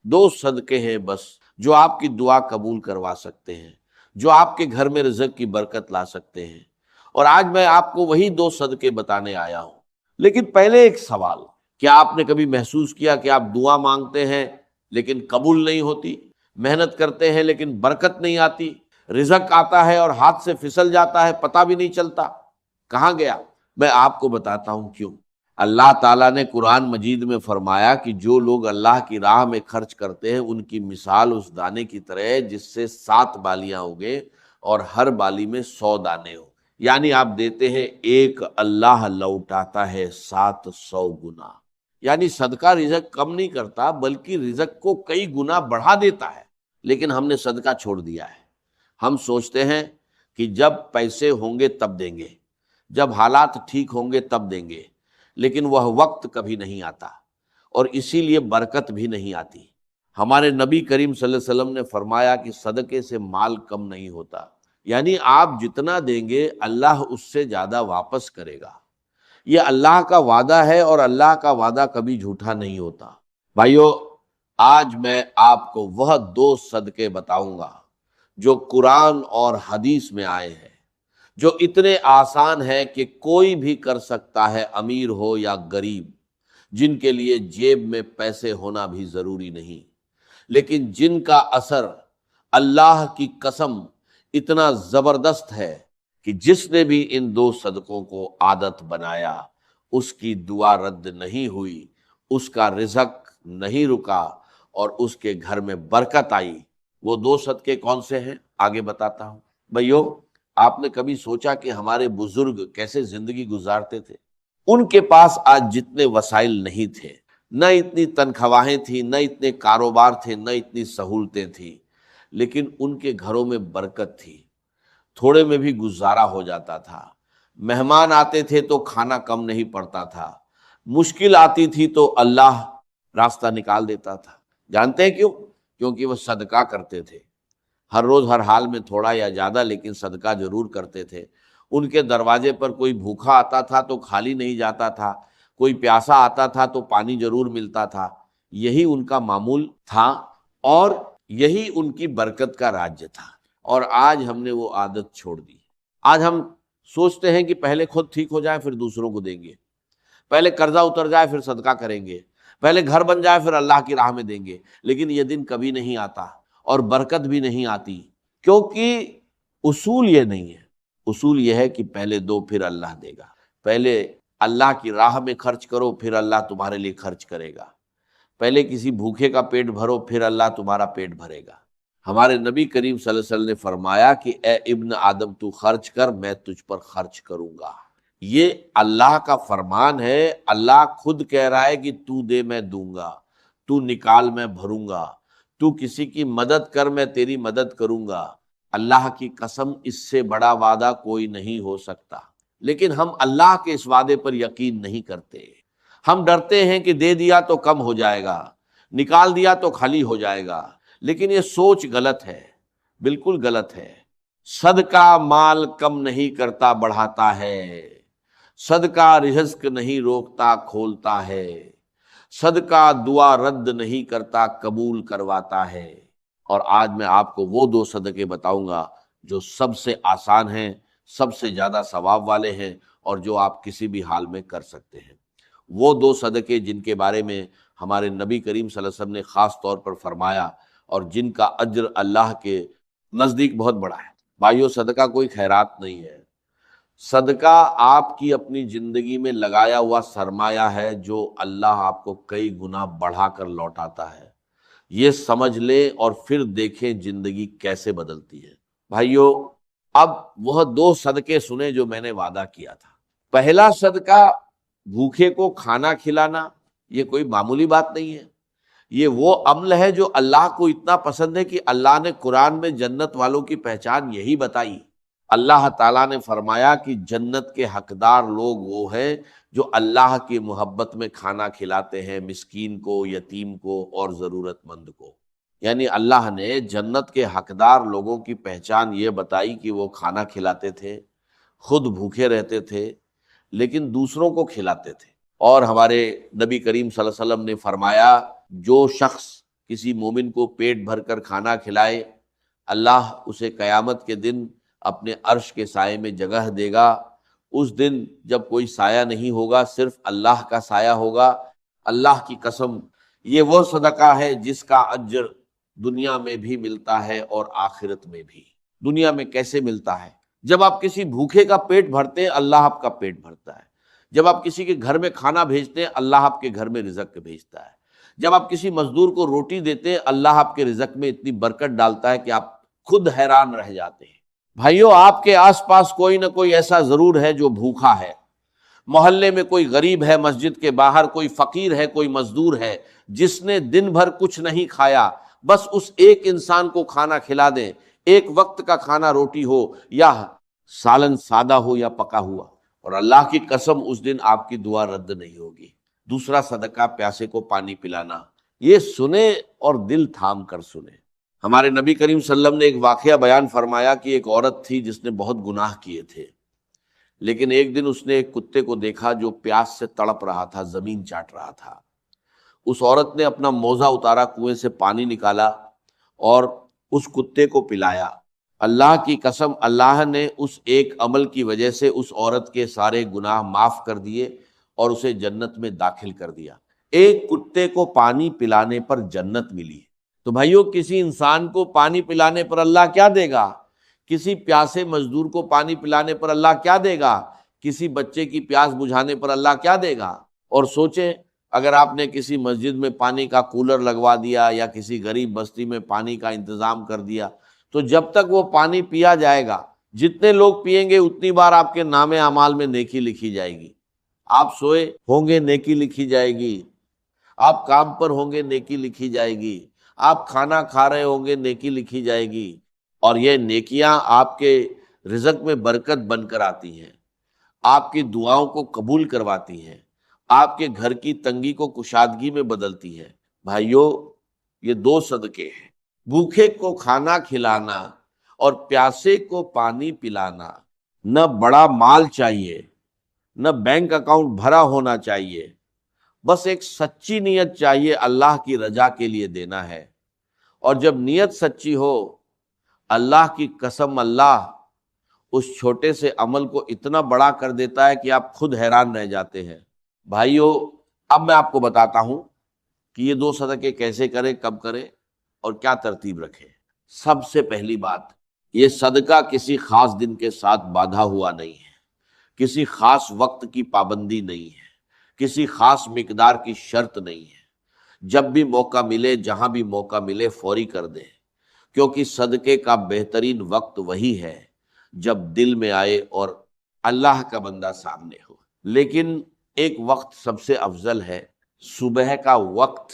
دو صدقے ہیں بس جو آپ کی دعا قبول کروا سکتے ہیں، جو آپ کے گھر میں رزق کی برکت لا سکتے ہیں، اور آج میں آپ کو وہی دو صدقے بتانے آیا ہوں۔ لیکن پہلے ایک سوال، کیا آپ نے کبھی محسوس کیا کہ آپ دعا مانگتے ہیں لیکن قبول نہیں ہوتی، محنت کرتے ہیں لیکن برکت نہیں آتی، رزق آتا ہے اور ہاتھ سے پھسل جاتا ہے، پتہ بھی نہیں چلتا کہاں گیا؟ میں آپ کو بتاتا ہوں کیوں۔ اللہ تعالیٰ نے قرآن مجید میں فرمایا کہ جو لوگ اللہ کی راہ میں خرچ کرتے ہیں ان کی مثال اس دانے کی طرح ہے جس سے 7 بالیاں اگے اور ہر بالی میں 100 دانے ہو، یعنی آپ دیتے ہیں ایک، اللہ لوٹاتا ہے 700 گنا۔ یعنی صدقہ رزق کم نہیں کرتا بلکہ رزق کو کئی گنا بڑھا دیتا ہے، لیکن ہم نے صدقہ چھوڑ دیا ہے۔ ہم سوچتے ہیں کہ جب پیسے ہوں گے تب دیں گے، جب حالات ٹھیک ہوں گے تب دیں گے، لیکن وہ وقت کبھی نہیں آتا، اور اسی لیے برکت بھی نہیں آتی۔ ہمارے نبی کریم صلی اللہ علیہ وسلم نے فرمایا کہ صدقے سے مال کم نہیں ہوتا، یعنی آپ جتنا دیں گے اللہ اس سے زیادہ واپس کرے گا۔ یہ اللہ کا وعدہ ہے اور اللہ کا وعدہ کبھی جھوٹا نہیں ہوتا۔ بھائیو، آج میں آپ کو وہ 2 صدقے بتاؤں گا جو قرآن اور حدیث میں آئے ہیں، جو اتنے آسان ہے کہ کوئی بھی کر سکتا ہے، امیر ہو یا غریب، جن کے لیے جیب میں پیسے ہونا بھی ضروری نہیں، لیکن جن کا اثر اللہ کی قسم اتنا زبردست ہے کہ جس نے بھی ان 2 صدقوں کو عادت بنایا اس کی دعا رد نہیں ہوئی، اس کا رزق نہیں رکا اور اس کے گھر میں برکت آئی۔ وہ 2 صدقے کون سے ہیں آگے بتاتا ہوں۔ بھائیو، آپ نے کبھی سوچا کہ ہمارے بزرگ کیسے زندگی گزارتے تھے؟ ان کے پاس آج جتنے وسائل نہیں تھے، نہ اتنی تنخواہیں تھیں، نہ اتنے کاروبار تھے، نہ اتنی سہولتیں تھیں، لیکن ان کے گھروں میں برکت تھی، تھوڑے میں بھی گزارا ہو جاتا تھا۔ مہمان آتے تھے تو کھانا کم نہیں پڑتا تھا، مشکل آتی تھی تو اللہ راستہ نکال دیتا تھا۔ جانتے ہیں کیوں؟ کیونکہ وہ صدقہ کرتے تھے، ہر روز ہر حال میں تھوڑا یا زیادہ لیکن صدقہ ضرور کرتے تھے۔ ان کے دروازے پر کوئی بھوکا آتا تھا تو خالی نہیں جاتا تھا، کوئی پیاسا آتا تھا تو پانی ضرور ملتا تھا۔ یہی ان کا معمول تھا اور یہی ان کی برکت کا راج تھا، اور آج ہم نے وہ عادت چھوڑ دی۔ آج ہم سوچتے ہیں کہ پہلے خود ٹھیک ہو جائے پھر دوسروں کو دیں گے، پہلے قرضہ اتر جائے پھر صدقہ کریں گے، پہلے گھر بن جائے پھر اللہ کی راہ میں دیں گے، لیکن یہ دن کبھی نہیں آتا اور برکت بھی نہیں آتی، کیونکہ اصول یہ نہیں ہے۔ اصول یہ ہے کہ پہلے دو پھر اللہ دے گا، پہلے اللہ کی راہ میں خرچ کرو پھر اللہ تمہارے لیے خرچ کرے گا، پہلے کسی بھوکے کا پیٹ بھرو پھر اللہ تمہارا پیٹ بھرے گا۔ ہمارے نبی کریم صلی اللہ علیہ وسلم نے فرمایا کہ اے ابن آدم تو خرچ کر، میں تجھ پر خرچ کروں گا۔ یہ اللہ کا فرمان ہے، اللہ خود کہہ رہا ہے کہ تو دے میں دوں گا، تو نکال میں بھروں گا، تو کسی کی مدد کر میں تیری مدد کروں گا۔ اللہ کی قسم، اس سے بڑا وعدہ کوئی نہیں ہو سکتا، لیکن ہم اللہ کے اس وعدے پر یقین نہیں کرتے۔ ہم ڈرتے ہیں کہ دے دیا تو کم ہو جائے گا، نکال دیا تو خالی ہو جائے گا، لیکن یہ سوچ غلط ہے، بالکل غلط ہے۔ صدقہ مال کم نہیں کرتا، بڑھاتا ہے۔ صدقہ رزق نہیں روکتا، کھولتا ہے۔ صدقہ دعا رد نہیں کرتا، قبول کرواتا ہے۔ اور آج میں آپ کو وہ 2 صدقے بتاؤں گا جو سب سے آسان ہیں، سب سے زیادہ ثواب والے ہیں، اور جو آپ کسی بھی حال میں کر سکتے ہیں۔ وہ 2 صدقے جن کے بارے میں ہمارے نبی کریم صلی اللہ علیہ وسلم نے خاص طور پر فرمایا اور جن کا اجر اللہ کے نزدیک بہت بڑا ہے۔ بھائیو، صدقہ کوئی خیرات نہیں ہے، صدقہ آپ کی اپنی زندگی میں لگایا ہوا سرمایہ ہے جو اللہ آپ کو کئی گنا بڑھا کر لوٹاتا ہے۔ یہ سمجھ لیں اور پھر دیکھیں زندگی کیسے بدلتی ہے۔ بھائیو، اب وہ 2 صدقے سنیں جو میں نے وعدہ کیا تھا۔ پہلا صدقہ بھوکے کو کھانا کھلانا، یہ کوئی معمولی بات نہیں ہے، یہ وہ عمل ہے جو اللہ کو اتنا پسند ہے کہ اللہ نے قرآن میں جنت والوں کی پہچان یہی بتائی۔ اللہ تعالیٰ نے فرمایا کہ جنت کے حقدار لوگ وہ ہیں جو اللہ کی محبت میں کھانا کھلاتے ہیں، مسکین کو، یتیم کو اور ضرورت مند کو۔ یعنی اللہ نے جنت کے حقدار لوگوں کی پہچان یہ بتائی کہ وہ کھانا کھلاتے تھے، خود بھوکے رہتے تھے لیکن دوسروں کو کھلاتے تھے۔ اور ہمارے نبی کریم صلی اللہ علیہ وسلم نے فرمایا جو شخص کسی مومن کو پیٹ بھر کر کھانا کھلائے، اللہ اسے قیامت کے دن اپنے عرش کے سائے میں جگہ دے گا۔ اس دن جب کوئی سایہ نہیں ہوگا، صرف اللہ کا سایہ ہوگا۔ اللہ کی قسم، یہ وہ صدقہ ہے جس کا اجر دنیا میں بھی ملتا ہے اور آخرت میں بھی۔ دنیا میں کیسے ملتا ہے؟ جب آپ کسی بھوکے کا پیٹ بھرتے ہیں، اللہ آپ کا پیٹ بھرتا ہے۔ جب آپ کسی کے گھر میں کھانا بھیجتے ہیں، اللہ آپ کے گھر میں رزق بھیجتا ہے۔ جب آپ کسی مزدور کو روٹی دیتے ہیں، اللہ آپ کے رزق میں اتنی برکت ڈالتا ہے کہ آپ خود حیران رہ جاتے ہیں۔ بھائیو، آپ کے آس پاس کوئی نہ کوئی ایسا ضرور ہے جو بھوکا ہے۔ محلے میں کوئی غریب ہے، مسجد کے باہر کوئی فقیر ہے، کوئی مزدور ہے جس نے دن بھر کچھ نہیں کھایا۔ بس اس ایک انسان کو کھانا کھلا دیں، ایک وقت کا کھانا، روٹی ہو یا سالن سادہ ہو یا پکا ہوا، اور اللہ کی قسم اس دن آپ کی دعا رد نہیں ہوگی۔ دوسرا صدقہ پیاسے کو پانی پلانا۔ یہ سنیں اور دل تھام کر سنیں۔ ہمارے نبی کریم صلی اللہ علیہ وسلم نے ایک واقعہ بیان فرمایا کہ ایک عورت تھی جس نے بہت گناہ کیے تھے، لیکن ایک دن اس نے ایک کتے کو دیکھا جو پیاس سے تڑپ رہا تھا، زمین چاٹ رہا تھا۔ اس عورت نے اپنا موزہ اتارا، کنویں سے پانی نکالا اور اس کتے کو پلایا۔ اللہ کی قسم، اللہ نے اس ایک عمل کی وجہ سے اس عورت کے سارے گناہ معاف کر دیے اور اسے جنت میں داخل کر دیا۔ ایک کتے کو پانی پلانے پر جنت ملی۔ تو بھائیو، کسی انسان کو پانی پلانے پر اللہ کیا دے گا؟ کسی پیاسے مزدور کو پانی پلانے پر اللہ کیا دے گا؟ کسی بچے کی پیاس بجھانے پر اللہ کیا دے گا؟ اور سوچیں، اگر آپ نے کسی مسجد میں پانی کا کولر لگوا دیا یا کسی غریب بستی میں پانی کا انتظام کر دیا، تو جب تک وہ پانی پیا جائے گا، جتنے لوگ پیئیں گے اتنی بار آپ کے نام اعمال میں نیکی لکھی جائے گی۔ آپ سوئے ہوں گے، نیکی لکھی جائے گی۔ آپ کام پر ہوں گے، نیکی لکھی جائے گی۔ آپ کھانا کھا رہے ہوں گے، نیکی لکھی جائے گی۔ اور یہ نیکیاں آپ کے رزق میں برکت بن کر آتی ہیں، آپ کی دعاؤں کو قبول کرواتی ہیں، آپ کے گھر کی تنگی کو کشادگی میں بدلتی ہے۔ بھائیو، یہ دو صدقے ہیں، بھوکے کو کھانا کھلانا اور پیاسے کو پانی پلانا۔ نہ بڑا مال چاہیے، نہ بینک اکاؤنٹ بھرا ہونا چاہیے، بس ایک سچی نیت چاہیے، اللہ کی رضا کے لیے دینا ہے۔ اور جب نیت سچی ہو، اللہ کی قسم، اللہ اس چھوٹے سے عمل کو اتنا بڑا کر دیتا ہے کہ آپ خود حیران رہ جاتے ہیں۔ بھائیو، اب میں آپ کو بتاتا ہوں کہ یہ دو صدقے کیسے کریں، کب کریں اور کیا ترتیب رکھیں۔ سب سے پہلی بات، یہ صدقہ کسی خاص دن کے ساتھ باندھا ہوا نہیں ہے، کسی خاص وقت کی پابندی نہیں ہے، کسی خاص مقدار کی شرط نہیں ہے۔ جب بھی موقع ملے، جہاں بھی موقع ملے، فوری کر دیں، کیونکہ صدقے کا بہترین وقت وہی ہے جب دل میں آئے اور اللہ کا بندہ سامنے ہو۔ لیکن ایک وقت سب سے افضل ہے، صبح کا وقت۔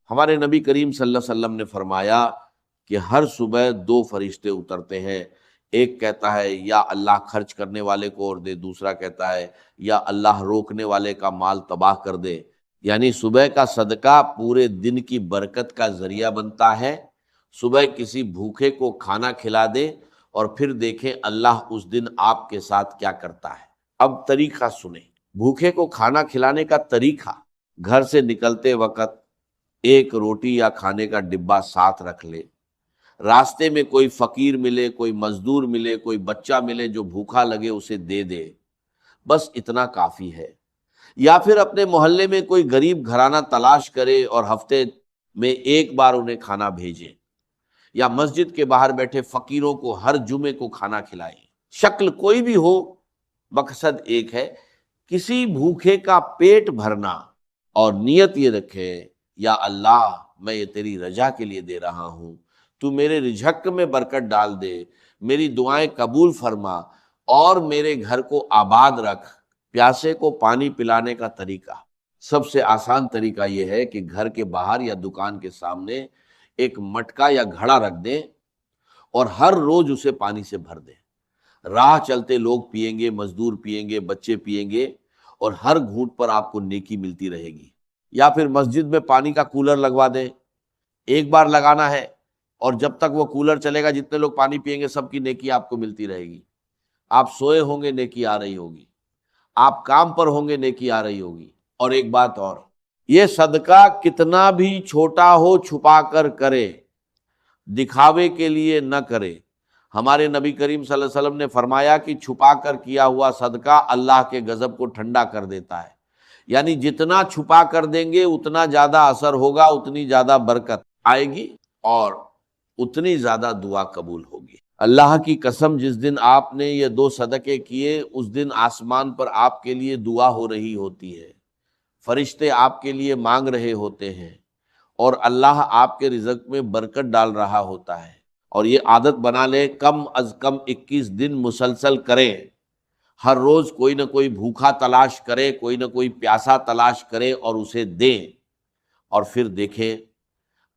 ہمارے نبی کریم صلی اللہ علیہ وسلم نے فرمایا کہ ہر صبح دو فرشتے اترتے ہیں، ایک کہتا ہے یا اللہ خرچ کرنے والے کو اور دے، دوسرا کہتا ہے یا اللہ روکنے والے کا مال تباہ کر دے۔ یعنی صبح کا صدقہ پورے دن کی برکت کا ذریعہ بنتا ہے۔ صبح کسی بھوکے کو کھانا کھلا دیں اور پھر دیکھیں اللہ اس دن آپ کے ساتھ کیا کرتا ہے۔ اب طریقہ سنیں، بھوکے کو کھانا کھلانے کا طریقہ: گھر سے نکلتے وقت ایک روٹی یا کھانے کا ڈبہ ساتھ رکھ لے، راستے میں کوئی فقیر ملے، کوئی مزدور ملے، کوئی بچہ ملے جو بھوکا لگے، اسے دے دے، بس اتنا کافی ہے۔ یا پھر اپنے محلے میں کوئی غریب گھرانہ تلاش کرے اور ہفتے میں ایک بار انہیں کھانا بھیجے، یا مسجد کے باہر بیٹھے فقیروں کو ہر جمعے کو کھانا کھلائیں۔ شکل کوئی بھی ہو، مقصد ایک ہے، کسی بھوکے کا پیٹ بھرنا، اور نیت یہ رکھے، یا اللہ میں یہ تیری رضا کے لیے دے رہا ہوں، تو میرے رزق میں برکت ڈال دے، میری دعائیں قبول فرما اور میرے گھر کو آباد رکھ۔ پیاسے کو پانی پلانے کا طریقہ: سب سے آسان طریقہ یہ ہے کہ گھر کے باہر یا دکان کے سامنے ایک مٹکا یا گھڑا رکھ دیں اور ہر روز اسے پانی سے بھر دیں۔ راہ چلتے لوگ پیئیں گے، مزدور پیئیں گے، بچے پیئیں گے، اور ہر گھونٹ پر آپ کو نیکی ملتی رہے گی۔ یا پھر مسجد میں پانی کا کولر لگوا دیں، ایک بار لگانا ہے اور جب تک وہ کولر چلے گا جتنے لوگ پانی پیئیں گے سب کی نیکی آپ کو ملتی رہے گی۔ آپ سوئے ہوں گے، نیکی آ رہی ہوگی، آپ کام پر ہوں گے، نیکی آ رہی ہوگی۔ اور ایک بات اور، یہ صدقہ کتنا بھی چھوٹا ہو چھپا کر کرے، دکھاوے کے لیے نہ کرے۔ ہمارے نبی کریم صلی اللہ علیہ وسلم نے فرمایا کہ چھپا کر کیا ہوا صدقہ اللہ کے غضب کو ٹھنڈا کر دیتا ہے، یعنی جتنا چھپا کر دیں گے اتنا زیادہ اثر ہوگا، اتنی زیادہ برکت آئے گی اور اتنی زیادہ دعا قبول ہوگی۔ اللہ کی قسم، جس دن آپ نے یہ 2 صدقے کیے اس دن آسمان پر آپ کے لیے دعا ہو رہی ہوتی ہے، فرشتے آپ کے لیے مانگ رہے ہوتے ہیں، اور اللہ آپ کے رزق میں برکت ڈال رہا ہوتا ہے۔ اور یہ عادت بنا لیں، کم از کم 21 دن مسلسل کریں، ہر روز کوئی نہ کوئی بھوکا تلاش کرے، کوئی نہ کوئی پیاسا تلاش کرے اور اسے دیں، اور پھر دیکھیں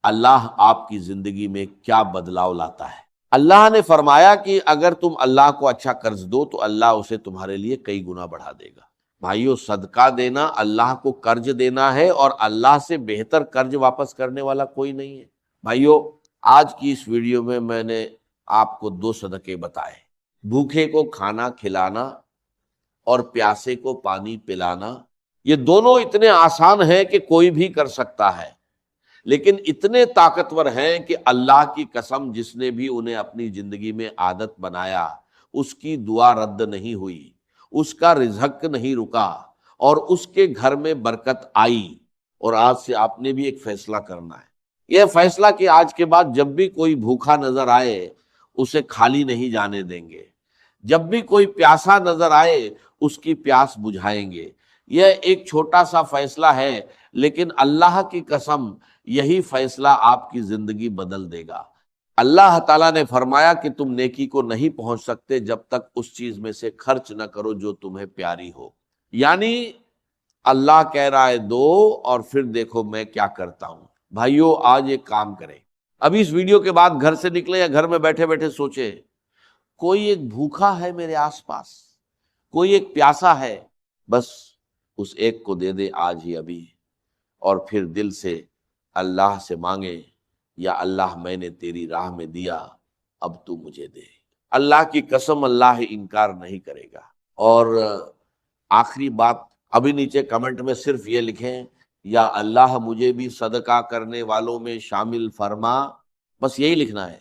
اللہ آپ کی زندگی میں کیا بدلاؤ لاتا ہے۔ اللہ نے فرمایا کہ اگر تم اللہ کو اچھا قرض دو تو اللہ اسے تمہارے لیے کئی گنا بڑھا دے گا۔ بھائیو، صدقہ دینا اللہ کو قرض دینا ہے، اور اللہ سے بہتر قرض واپس کرنے والا کوئی نہیں ہے۔ بھائیو، آج کی اس ویڈیو میں میں نے آپ کو 2 صدقے بتائے، بھوکے کو کھانا کھلانا اور پیاسے کو پانی پلانا۔ یہ دونوں اتنے آسان ہیں کہ کوئی بھی کر سکتا ہے، لیکن اتنے طاقتور ہیں کہ اللہ کی قسم جس نے بھی انہیں اپنی زندگی میں عادت بنایا اس کی دعا رد نہیں ہوئی، اس کا رزق نہیں رکا، اور اس کے گھر میں برکت آئی۔ اور آج سے آپ نے بھی ایک فیصلہ کرنا ہے، یہ فیصلہ کہ آج کے بعد جب بھی کوئی بھوکا نظر آئے اسے خالی نہیں جانے دیں گے، جب بھی کوئی پیاسا نظر آئے اس کی پیاس بجھائیں گے۔ یہ ایک چھوٹا سا فیصلہ ہے، لیکن اللہ کی قسم یہی فیصلہ آپ کی زندگی بدل دے گا۔ اللہ تعالیٰ نے فرمایا کہ تم نیکی کو نہیں پہنچ سکتے جب تک اس چیز میں سے خرچ نہ کرو جو تمہیں پیاری ہو، یعنی اللہ کہہ رہا ہے دو اور پھر دیکھو میں کیا کرتا ہوں۔ بھائیو، آج ایک کام کریں، ابھی اس ویڈیو کے بعد گھر سے نکلیں یا گھر میں بیٹھے بیٹھے سوچیں، کوئی ایک بھوکا ہے میرے آس پاس، کوئی ایک پیاسا ہے، بس اس ایک کو دے دے آج ہی ابھی، اور پھر دل سے اللہ سے مانگے، یا اللہ میں نے تیری راہ میں دیا، اب تو مجھے دے۔ اللہ کی قسم اللہ انکار نہیں کرے گا۔ اور آخری بات، ابھی نیچے کمنٹ میں صرف یہ لکھیں، یا اللہ مجھے بھی صدقہ کرنے والوں میں شامل فرما، بس یہی لکھنا ہے۔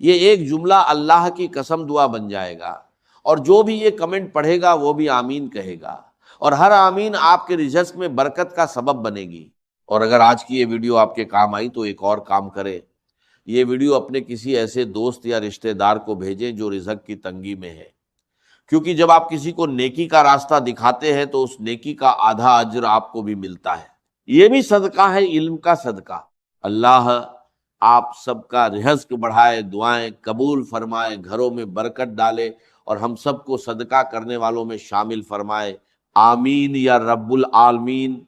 یہ ایک جملہ اللہ کی قسم دعا بن جائے گا، اور جو بھی یہ کمنٹ پڑھے گا وہ بھی آمین کہے گا، اور ہر آمین آپ کے رزق میں برکت کا سبب بنے گی۔ اور اگر آج کی یہ ویڈیو آپ کے کام آئی تو ایک اور کام کرے، یہ ویڈیو اپنے کسی ایسے دوست یا رشتہ دار کو بھیجیں جو رزق کی تنگی میں ہے، کیونکہ جب آپ کسی کو نیکی کا راستہ دکھاتے ہیں تو اس نیکی کا آدھا اجر آپ کو بھی ملتا ہے۔ یہ بھی صدقہ ہے، علم کا صدقہ۔ اللہ آپ سب کا رزق بڑھائے، دعائیں قبول فرمائے، گھروں میں برکت ڈالے، اور ہم سب کو صدقہ کرنے والوں میں شامل فرمائے۔ آمین یا رب العالمین۔